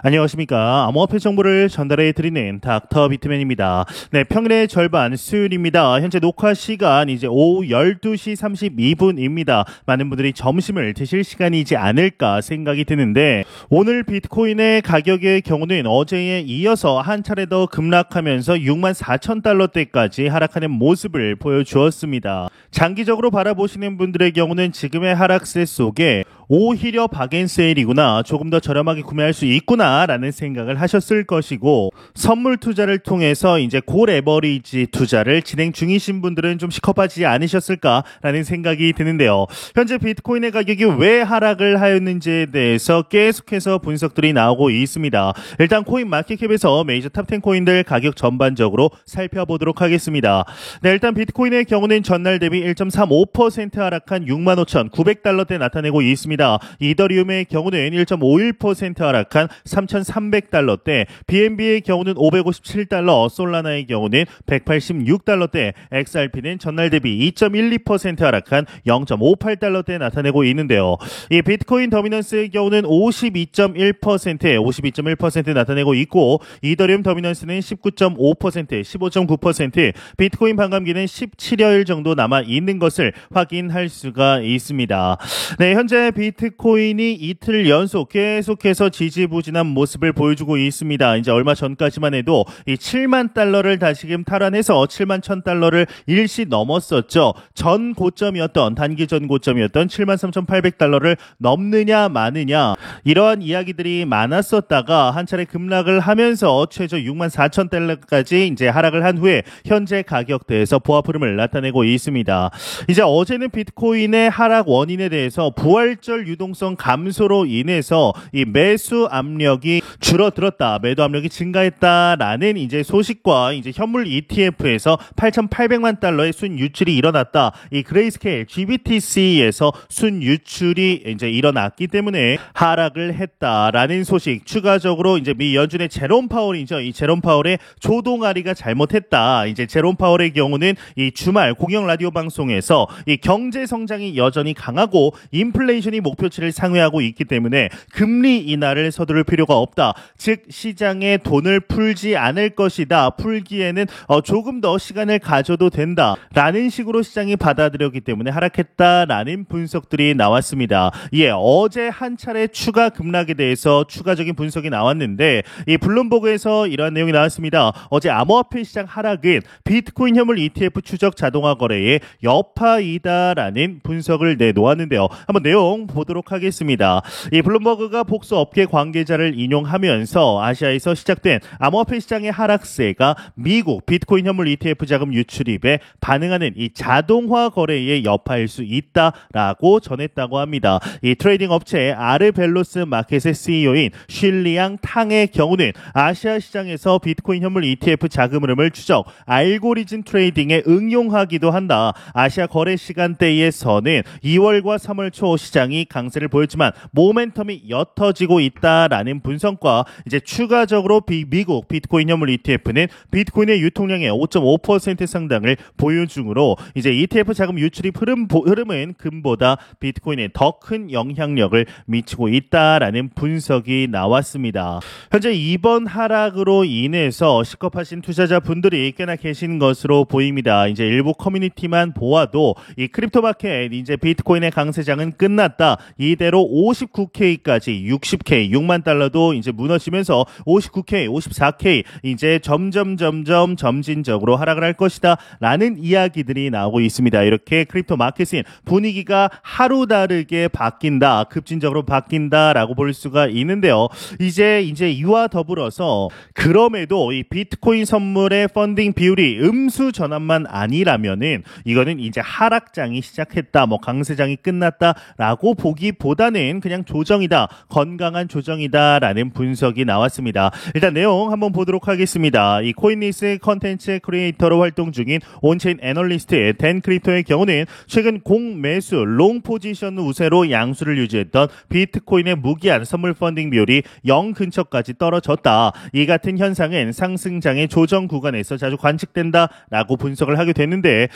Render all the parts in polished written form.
안녕하십니까. 암호화폐 정보를 전달해 드리는 닥터 비트맨입니다. 네, 평일의 절반 수요일입니다. 현재 녹화 시간 이제 오후 12시 32분입니다. 많은 분들이 점심을 드실 시간이지 않을까 생각이 드는데, 오늘 비트코인의 가격의 경우는 어제에 이어서 한 차례 더 급락하면서 64,000달러대까지 하락하는 모습을 보여주었습니다. 장기적으로 바라보시는 분들의 경우는 지금의 하락세 속에 오히려 박앤세일이구나, 조금 더 저렴하게 구매할 수 있구나 라는 생각을 하셨을 것이고, 선물 투자를 통해서 이제 고레버리지 투자를 진행 중이신 분들은 좀 시커파지 않으셨을까 라는 생각이 드는데요. 현재 비트코인의 가격이 왜 하락을 하였는지에 대해서 계속해서 분석들이 나오고 있습니다. 일단 코인마켓캡에서 메이저 탑10 코인들 가격 전반적으로 살펴보도록 하겠습니다. 네, 일단 비트코인의 경우는 전날 대비 1.35% 하락한 65,900달러대 나타내고 있습니다. 이더리움의 경우는 1.51% 하락한 3,300달러대, BNB의 경우는 557달러, 솔라나의 경우는 186달러대, XRP는 전날 대비 2.12% 하락한 0.58달러대 나타내고 있는데요. 이 비트코인 더미넌스의 경우는 52.1% 나타내고 있고, 이더리움 더미넌스는 19.5%, 15.9%, 비트코인 반감기는 17여일 정도 남아 있는 것을 확인할 수가 있습니다. 네, 현재 비트코인이 이틀 연속 계속해서 지지부진한 모습을 보여주고 있습니다. 이제 얼마 전까지만 해도 이 7만 달러를 다시금 탈환해서 7만 1,000달러를 일시 넘었었죠. 전 고점이었던, 단기 전 고점이었던 7만 3,800달러를 넘느냐 마느냐, 이러한 이야기들이 많았었다가 한 차례 급락을 하면서 최저 6만 4,000달러까지 이제 하락을 한 후에 현재 가격대에서 보합 흐름을 나타내고 있습니다. 이제 어제는 비트코인의 하락 원인에 대해서 부활절 유동성 감소로 인해서 이 매수 압력이 줄어들었다, 매도 압력이 증가했다라는 이제 소식과 이제 현물 ETF에서 8,800만 달러의 순 유출이 일어났다, 이 그레이스케일 GBTC에서 순 유출이 이제 일어났기 때문에 하락을 했다라는 소식, 추가적으로 이제 미 연준의 제롬 파월이죠. 이 제롬 파월의 조동아리가 잘못했다. 이제 제롬 파월의 경우는 이 주말 공영 라디오 방송에서 이 경제 성장이 여전히 강하고 인플레이션이 목표치를 상회하고 있기 때문에 금리 인하를 서두를 필요가 없다. 즉 시장에 돈을 풀지 않을 것이다. 풀기에는 조금 더 시간을 가져도 된다 라는 식으로 시장이 받아들였기 때문에 하락했다라는 분석들이 나왔습니다. 예, 어제 한 차례 추가 급락에 대해서 추가적인 분석이 나왔는데, 이 블룸버그에서 이러한 내용이 나왔습니다. 어제 암호화폐 시장 하락은 비트코인 현물 ETF 추적 자동화 거래의 여파이다라는 분석을 내놓았는데요. 한번 내용 보도록 하겠습니다. 이 블룸버그가 복수 업계 관계자를 인용하면서 아시아에서 시작된 암호화폐 시장의 하락세가 미국 비트코인 현물 ETF 자금 유출입에 반응하는 이 자동화 거래의 여파일 수 있다라고 전했다고 합니다. 이 트레이딩 업체 아르벨로스 마켓의 CEO인 쉴리앙 탕의 경우는 아시아 시장에서 비트코인 현물 ETF 자금 흐름을 추적, 알고리즘 트레이딩에 응용하기도 한다. 아시아 거래 시간대에서는 2월과 3월 초 시장이 강세를 보였지만 모멘텀이 옅어지고 있다라는 분석과 이제 추가적으로 미국 비트코인 현물 ETF는 비트코인의 유통량의 5.5% 상당을 보유 중으로 이제 ETF 자금 유출입 흐름은 금보다 비트코인에 더 큰 영향력을 미치고 있다라는 분석이 나왔습니다. 현재 이번 하락으로 인해서 시겁하신 투자자분들이 꽤나 계신 것으로 보입니다. 이제 일부 커뮤니티만 보아도 이 크립토 마켓 이제 비트코인의 강세장은 끝났다, 이대로 59K까지 60K 6만 달러도 이제 무너지면서 59K 54K 이제 점진적으로 하락을 할 것이다 라는 이야기들이 나오고 있습니다. 이렇게 크립토 마켓은 분위기가 하루 다르게 바뀐다, 급진적으로 바뀐다라고 볼 수가 있는데요. 이제 이와 더불어서 그럼에도 이 비트코인 선물의 펀딩 비율이 음수 전환만 아니라면은 이거는 이제 하락장이 시작했다, 뭐 강세장이 끝났다라고 보기보다는 그냥 조정이다, 건강한 조정이다라는 분석이 나왔습니다. 일단 내용 한번 보도록 하겠습니다. 이 코인리스 컨텐츠 크리에이터로 활동 중인 온체인 애널리스트 댄 크립토의 경우는 최근 공매수 롱 포지션 우세로 양수를 유지했던 비트코인의 무기한 선물 펀딩 비율이 0 근처까지 떨어졌다. 이 같은 현상은 상승장의 조정 구간에서 자주 관측된다라고 분석을 하게 됐는데,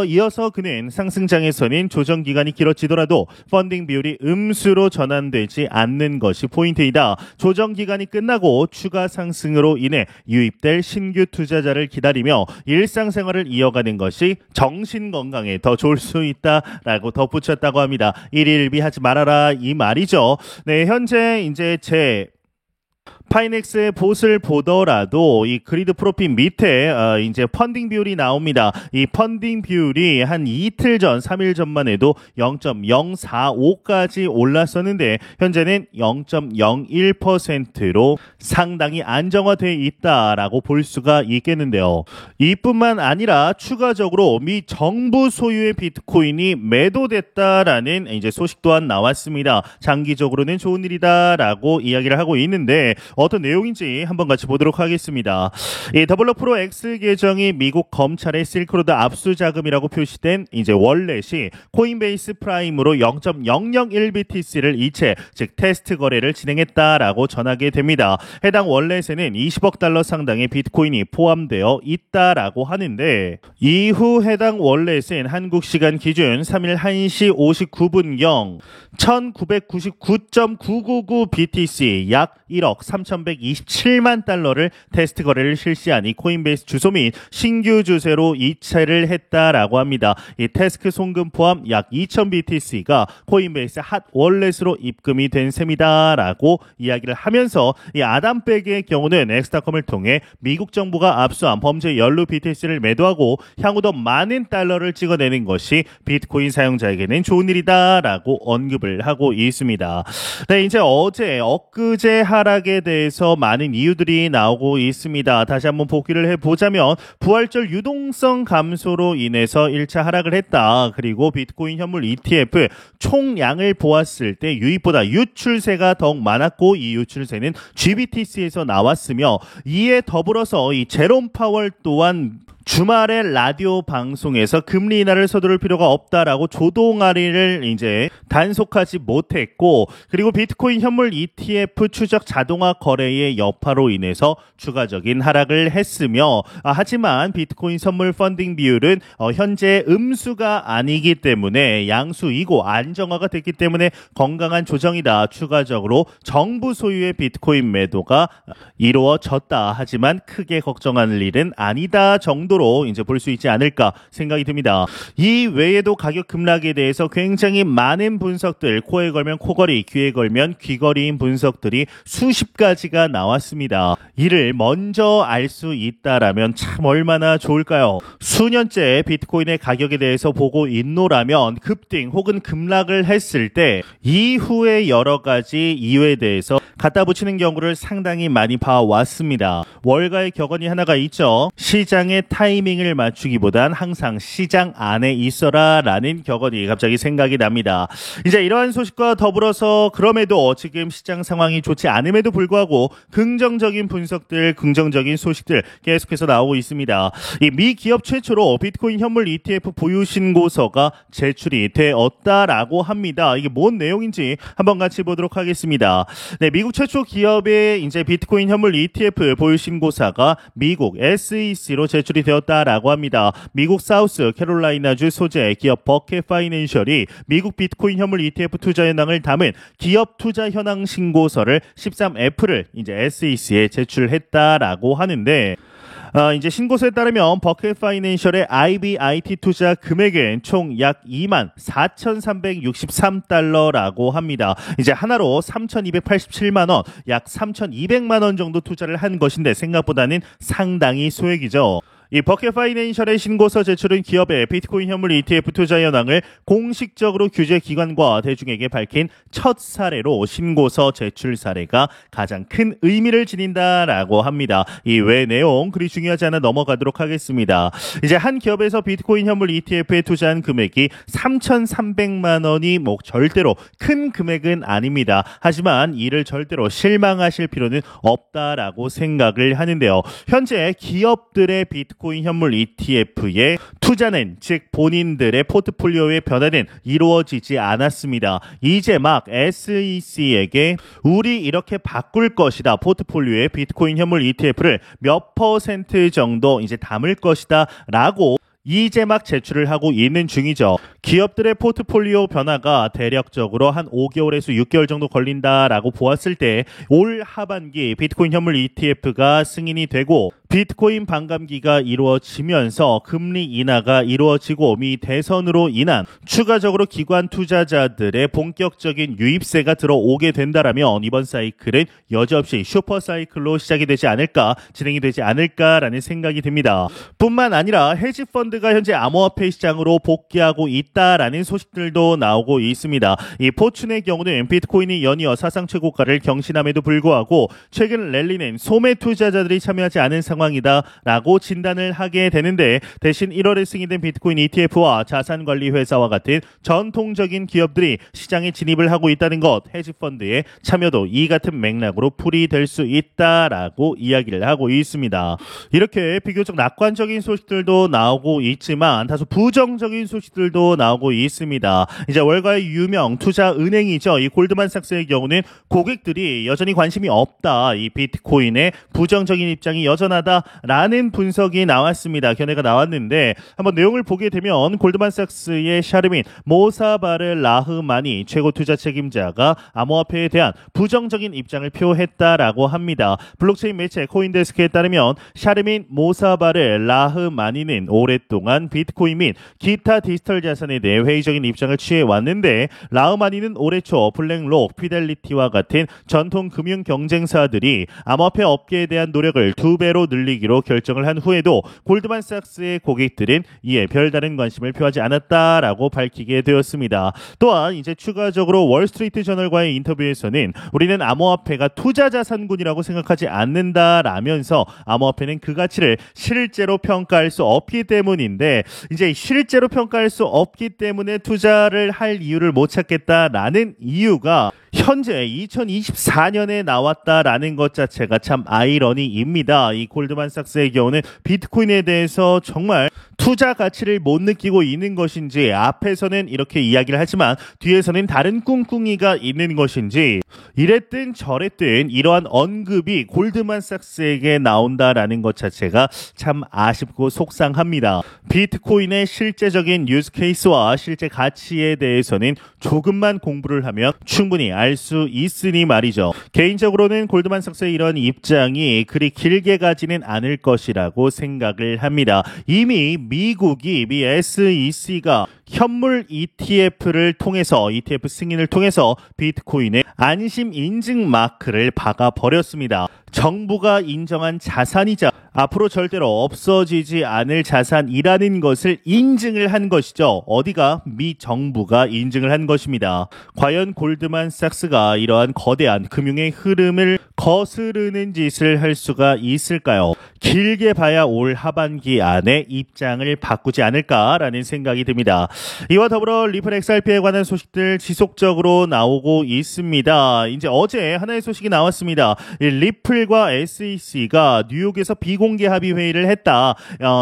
이어서 그는 상승장에서는 조정 기간이 길어지더라도 펀딩 펀딩 비율이 음수로 전환되지 않는 것이 포인트이다. 조정 기간이 끝나고 추가 상승으로 인해 유입될 신규 투자자를 기다리며 일상생활을 이어가는 것이 정신 건강에 더 좋을 수 있다라고 덧붙였다고 합니다. 일일비하지 말아라 이 말이죠. 네, 현재 이제 파이넥스의 봇을 보더라도 이 그리드 프로필 밑에 이제 펀딩 비율이 나옵니다. 이 펀딩 비율이 한 이틀 전, 3일 전만 해도 0.045까지 올랐었는데 현재는 0.01%로 상당히 안정화되어 있다라고 볼 수가 있겠는데요. 이뿐만 아니라 추가적으로 미 정부 소유의 비트코인이 매도됐다라는 이제 소식 또한 나왔습니다. 장기적으로는 좋은 일이다라고 이야기를 하고 있는데 어떤 내용인지 한번 같이 보도록 하겠습니다. 이 더블럭 프로 X 계정이 미국 검찰의 실크로드 압수 자금이라고 표시된 이제 월렛이 코인베이스 프라임으로 0.001BTC를 이체, 즉 테스트 거래를 진행했다라고 전하게 됩니다. 해당 월렛에는 20억 달러 상당의 비트코인이 포함되어 있다라고 하는데 이후 해당 월렛은 한국 시간 기준 3일 1시 59분경 1999.999 BTC 약 1억 3,127만 달러를 테스트 거래를 실시한 이 코인베이스 주소 및 신규 주세로 이체를 했다라고 합니다. 이 테스크 송금 포함 약 2,000BTC가 코인베이스 핫 월렛으로 입금이 된 셈이다라고 이야기를 하면서 이 아담백의 경우는 엑스타컴을 통해 미국 정부가 압수한 범죄 연루 BTC를 매도하고 향후 더 많은 달러를 찍어내는 것이 비트코인 사용자에게는 좋은 일이다라고 언급을 하고 있습니다. 네, 이제 엊그제 하락에 대해서 많은 이유들이 나오고 있습니다. 다시 한번 복귀를 해보자면 부활절 유동성 감소로 인해서 1차 하락을 했다. 그리고 비트코인 현물 ETF 총량을 보았을 때 유입보다 유출세가 더욱 많았고 이 유출세는 GBTC에서 나왔으며 이에 더불어서 이 제롬 파월 또한 주말에 라디오 방송에서 금리 인하를 서두를 필요가 없다라고 조동아리를 이제 단속하지 못했고 그리고 비트코인 현물 ETF 추적 자동화 거래의 여파로 인해서 추가적인 하락을 했으며 하지만 비트코인 선물 펀딩 비율은 현재 음수가 아니기 때문에 양수이고 안정화가 됐기 때문에 건강한 조정이다. 추가적으로 정부 소유의 비트코인 매도가 이루어졌다. 하지만 크게 걱정할 일은 아니다 정도로 이제 볼 수 있지 않을까 생각이 듭니다. 이 외에도 가격 급락에 대해서 굉장히 많은 분석들, 코에 걸면 코걸이, 귀에 걸면 귀걸이인 분석들이 수십 가지가 나왔습니다. 이를 먼저 알 수 있다라면 참 얼마나 좋을까요? 수년째 비트코인의 가격에 대해서 보고 있노라면 급등 혹은 급락을 했을 때 이후에 여러 가지 이유에 대해서 갖다 붙이는 경우를 상당히 많이 봐왔습니다. 월가의 격언이 하나가 있죠. 시장의 타이밍을 맞추기보단 항상 시장 안에 있어라 라는 격언이 갑자기 생각이 납니다. 이제 이러한 소식과 더불어서 그럼에도 지금 시장 상황이 좋지 않음에도 불구하고 긍정적인 분석들, 긍정적인 소식들 계속해서 나오고 있습니다. 이 미 기업 최초로 비트코인 현물 ETF 보유 신고서가 제출이 되었다라고 합니다. 이게 뭔 내용인지 한번 같이 보도록 하겠습니다. 네, 미국 최초 기업의 이제 비트코인 현물 ETF 보유 신고서가 미국 SEC로 제출이 되었다라고 합니다. 미국 사우스 캐롤라이나주 소재 기업 버켓 파이낸셜이 미국 비트코인 현물 ETF 투자 현황을 담은 기업 투자 현황 신고서를 13F를 이제 SEC에 제출했다라고 하는데 이제 신고서에 따르면 버켓 파이낸셜의 IBIT 투자 금액은 총 약 24,363달러라고 합니다. 이제 하나로 3,287만 원, 약 3,200만 원 정도 투자를 한 것인데 생각보다는 상당히 소액이죠. 이 버켓 파이낸셜의 신고서 제출은 기업의 비트코인 현물 ETF 투자 현황을 공식적으로 규제 기관과 대중에게 밝힌 첫 사례로 신고서 제출 사례가 가장 큰 의미를 지닌다라고 합니다. 이 외 내용 그리 중요하지 않아 넘어가도록 하겠습니다. 이제 한 기업에서 비트코인 현물 ETF에 투자한 금액이 3,300만 원이 절대로 큰 금액은 아닙니다. 하지만 이를 절대로 실망하실 필요는 없다라고 생각을 하는데요. 현재 기업들의 비트코인 현물 ETF의 투자는 즉 본인들의 포트폴리오의 변화는 이루어지지 않았습니다. 이제 막 SEC에게 우리 이렇게 바꿀 것이다. 포트폴리오의 비트코인 현물 ETF를 몇 % 정도 이제 담을 것이다 라고 이제 막 제출을 하고 있는 중이죠. 기업들의 포트폴리오 변화가 대략적으로 한 5개월에서 6개월 정도 걸린다라고 보았을 때 올 하반기 비트코인 현물 ETF가 승인이 되고 비트코인 반감기가 이루어지면서 금리 인하가 이루어지고 미 대선으로 인한 추가적으로 기관 투자자들의 본격적인 유입세가 들어오게 된다라면 이번 사이클은 여지없이 슈퍼 사이클로 시작이 되지 않을까, 진행이 되지 않을까라는 생각이 듭니다. 뿐만 아니라 헤지 펀드가 현재 암호화폐 시장으로 복귀하고 있다라는 소식들도 나오고 있습니다. 이 포춘의 경우는 비트코인이 연이어 사상 최고가를 경신함에도 불구하고 최근 랠리는 소매 투자자들이 참여하지 않은 상황이다라고 진단을 하게 되는데, 대신 1월에 승인된 비트코인 ETF와 자산관리회사와 같은 전통적인 기업들이 시장에 진입을 하고 있다는 것, 헤지펀드의 참여도 이 같은 맥락으로 풀이될 수 있다라고 이야기를 하고 있습니다. 이렇게 비교적 낙관적인 소식들도 나오고 있지만 다소 부정적인 소식들도 나오고 있습니다. 이제 월가의 유명 투자 은행이죠. 이 골드만삭스의 경우는 고객들이 여전히 관심이 없다, 이 비트코인의 부정적인 입장이 여전하다라는 분석이 나왔습니다. 견해가 나왔는데 한번 내용을 보게 되면 골드만삭스의 샤르민 모사바르 라흐마니 최고 투자 책임자가 암호화폐에 대한 부정적인 입장을 표했다라고 합니다. 블록체인 매체 코인데스크에 따르면 샤르민 모사바르 라흐마니는 오랫동안 비트코인 및 기타 디지털 자산에 대해 회의적인 입장을 취해왔는데, 라흐마니는 올해 초 블랙록, 피델리티와 같은 전통 금융 경쟁사들이 암호화폐 업계에 대한 노력을 2배로 늘리기로 결정을 한 후에도 골드만삭스의 고객들은 이에 별다른 관심을 표하지 않았다라고 밝히게 되었습니다. 또한 이제 추가적으로 월스트리트 저널과의 인터뷰에서는 우리는 암호화폐가 투자자산군이라고 생각하지 않는다라면서 암호화폐는 그 가치를 실제로 평가할 수 없기 때문인데, 이제 실제로 평가할 수 없기 때문에 투자를 할 이유를 못 찾겠다라는 이유가 현재 2024년에 나왔다라는 것 자체가 참 아이러니입니다. 이 골드만삭스의 경우는 비트코인에 대해서 정말 투자 가치를 못 느끼고 있는 것인지, 앞에서는 이렇게 이야기를 하지만 뒤에서는 다른 꿍꿍이가 있는 것인지, 이랬든 저랬든 이러한 언급이 골드만삭스에게 나온다라는 것 자체가 참 아쉽고 속상합니다. 비트코인의 실제적인 유즈 케이스와 실제 가치에 대해서는 조금만 공부를 하면 충분히 알 수 있으니 말이죠. 개인적으로는 골드만삭스의 이런 입장이 그리 길게 가지는 않을 것이라고 생각을 합니다. 이미 미 SEC가 현물 ETF를 통해서, ETF 승인을 통해서 비트코인의 안심 인증 마크를 박아버렸습니다. 정부가 인정한 자산이자 앞으로 절대로 없어지지 않을 자산이라는 것을 인증을 한 것이죠. 어디가? 미 정부가 인증을 한 것입니다. 과연 골드만삭스가 이러한 거대한 금융의 흐름을 거스르는 짓을 할 수가 있을까요? 길게 봐야 올 하반기 안에 입장을 바꾸지 않을까라는 생각이 듭니다. 이와 더불어 리플 XRP에 관한 소식들 지속적으로 나오고 있습니다. 이제 어제 하나의 소식이 나왔습니다. 리플과 SEC가 뉴욕에서 비공개 합의 회의를 했다.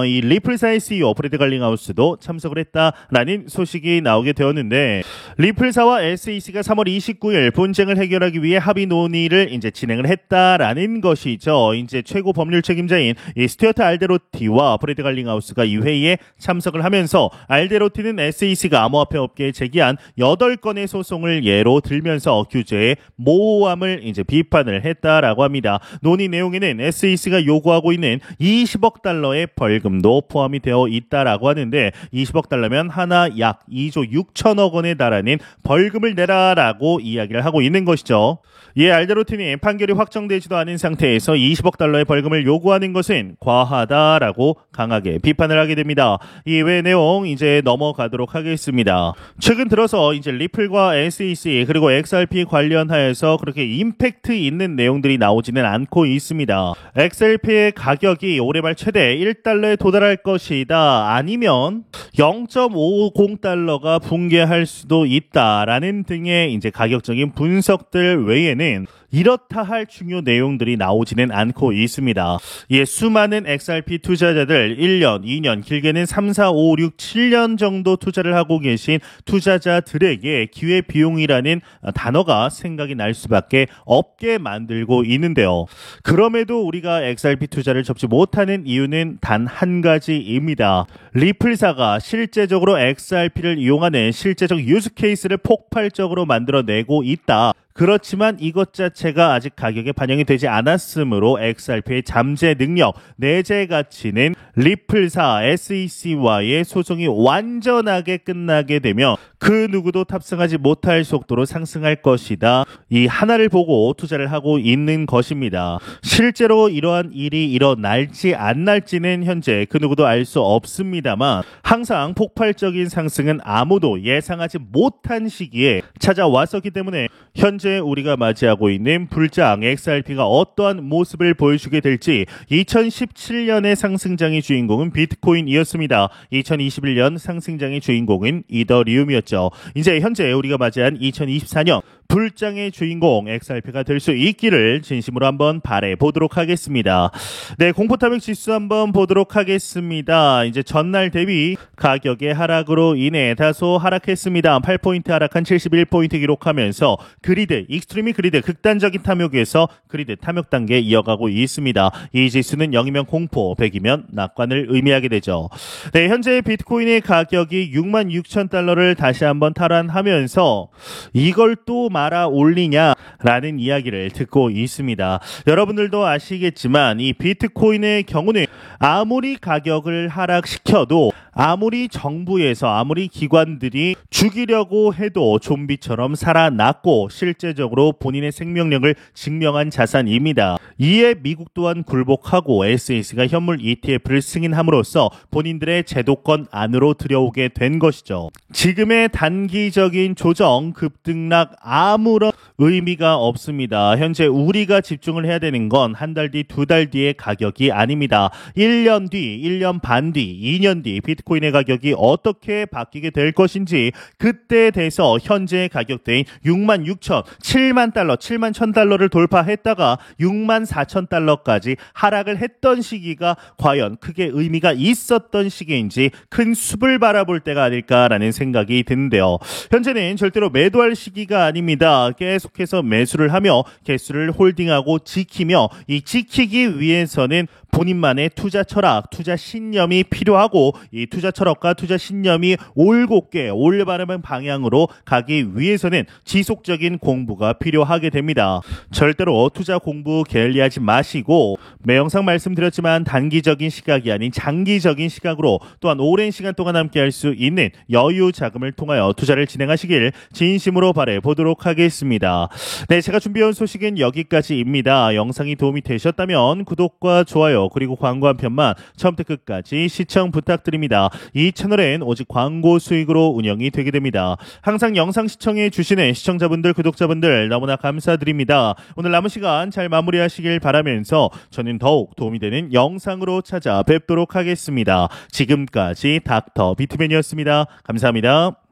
이 리플사의 CEO 브래드 갈링하우스도 참석을 했다라는 소식이 나오게 되었는데, 리플사와 SEC가 3월 29일 분쟁을 해결하기 위해 합의 논의를 이제 진행을 했다라는 것이죠. 이제 최고 법률 책임자인 이 스튜어트 알데로티와 브래드 갈링하우스가 이 회의에 참석을 하면서, 알데로티는 SEC가 암호화폐 업계에 제기한 8건의 소송을 예로 들면서 규제의 모호함을 이제 비판을 했다라고 합니다. 논의 내용에는 SEC가 요구하고 있는 20억 달러의 벌금도 포함이 되어 있다라고 하는데, 20억 달러면 하나 약 2조 6천억 원에 달하는 벌금을 내라라고 이야기를 하고 있는 것이죠. 이에 알데로티는 판결이 확정되지도 않은 상태에서 20억 달러의 벌금을 요구하는 것은 과하다라고 강하게 비판을 하게 됩니다. 이외 내용 이제 넘어가도록 하겠습니다. 최근 들어서 이제 리플과 SEC 그리고 XRP 관련하여서 그렇게 임팩트 있는 내용들이 나오지는 않고 있습니다. XRP의 가격이 올해 말 최대 1달러에 도달할 것이다, 아니면 0.50달러가 붕괴할 수도 있다라는 등의 이제 가격적인 분석들 외에는 이렇다 할 중요 내용들이 나오지는 않고 있습니다. 예, 수많은 XRP 투자자들 1년, 2년, 길게는 3, 4, 5, 6, 7년 정도 투자를 하고 계신 투자자들에게 기회비용이라는 단어가 생각이 날 수밖에 없게 만들고 있는데요. 그럼에도 우리가 XRP 투자를 접지 못하는 이유는 단 한 가지입니다. 리플사가 실제적으로 XRP를 이용하는 실제적 유즈 케이스를 폭발적으로 만들어내고 있다. 그렇지만 이것 자체가 아직 가격에 반영이 되지 않았으므로 XRP의 잠재 능력, 내재 가치는 리플사 SEC와의 소송이 완전하게 끝나게 되면 그 누구도 탑승하지 못할 속도로 상승할 것이다. 이 하나를 보고 투자를 하고 있는 것입니다. 실제로 이러한 일이 일어날지 안 날지는 현재 그 누구도 알 수 없습니다만 항상 폭발적인 상승은 아무도 예상하지 못한 시기에 찾아왔었기 때문에 현재 우리가 맞이하고 있는 불장 XRP가 어떠한 모습을 보여주게 될지 2017년의 상승장의 주인공은 비트코인이었습니다. 2021년 상승장의 주인공은 이더리움이었죠. 이제 현재 우리가 맞이한 2024년 불장의 주인공 XRP가 될 수 있기를 진심으로 한번 바라보도록 하겠습니다. 네, 공포탐욕 지수 한번 보도록 하겠습니다. 이제 전날 대비 가격의 하락으로 인해 다소 하락했습니다. 8포인트 하락한 71포인트 기록하면서 그리드, 익스트리미 그리드, 극단적인 탐욕에서 그리드 탐욕 단계 이어가고 있습니다. 이 지수는 0이면 공포, 100이면 낙관을 의미하게 되죠. 네, 현재 비트코인의 가격이 66,000달러를 다시 한번 탈환하면서 이걸 또 말아 올리냐라는 이야기를 듣고 있습니다. 여러분들도 아시겠지만 이 비트코인의 경우는 아무리 가격을 하락시켜도 아무리 정부에서 아무리 기관들이 죽이려고 해도 좀비처럼 살아났고 실제적으로 본인의 생명력을 증명한 자산입니다. 이에 미국 또한 굴복하고 SEC가 현물 ETF를 승인함으로써 본인들의 제도권 안으로 들여오게 된 것이죠. 지금의 단기적인 조정, 급등락 아무런 의미가 없습니다. 현재 우리가 집중을 해야 되는 건 한 달 뒤, 두 달 뒤의 가격이 아닙니다. 1년 뒤, 1년 반 뒤, 2년 뒤 비트코인의 가격이 어떻게 바뀌게 될 것인지 그때 돼서 현재의 가격대인 66,000, 7만 달러, 7만 1,000달러를 돌파했다가 6만 4,000달러까지 하락을 했던 시기가 과연 크게 의미가 있었던 시기인지 큰 숲을 바라볼 때가 아닐까라는 생각이 드는데요. 현재는 절대로 매도할 시기가 아닙니다. 계속해서 매수를 하며 개수를 홀딩하고 지키며 이 지키기 위해서는 본인만의 투자 철학, 투자 신념이 필요하고 이 투자 철학과 투자 신념이 올곧게 올바른 방향으로 가기 위해서는 지속적인 공부가 필요하게 됩니다. 절대로 투자 공부 게을리하지 마시고 매 영상 말씀드렸지만 단기적인 시각이 아닌 장기적인 시각으로 또한 오랜 시간 동안 함께할 수 있는 여유 자금을 통하여 투자를 진행하시길 진심으로 바라보도록 하겠습니다. 네, 제가 준비해온 소식은 여기까지입니다. 영상이 도움이 되셨다면 구독과 좋아요 그리고 광고 한 편만 처음부터 끝까지 시청 부탁드립니다. 이 채널엔 오직 광고 수익으로 운영이 되게 됩니다. 항상 영상 시청해 주시는 시청자분들, 구독자분들 너무나 감사드립니다. 오늘 남은 시간 잘 마무리하시길 바라면서 저는 더욱 도움이 되는 영상으로 찾아뵙도록 하겠습니다. 지금까지 닥터 비트맨이었습니다. 감사합니다.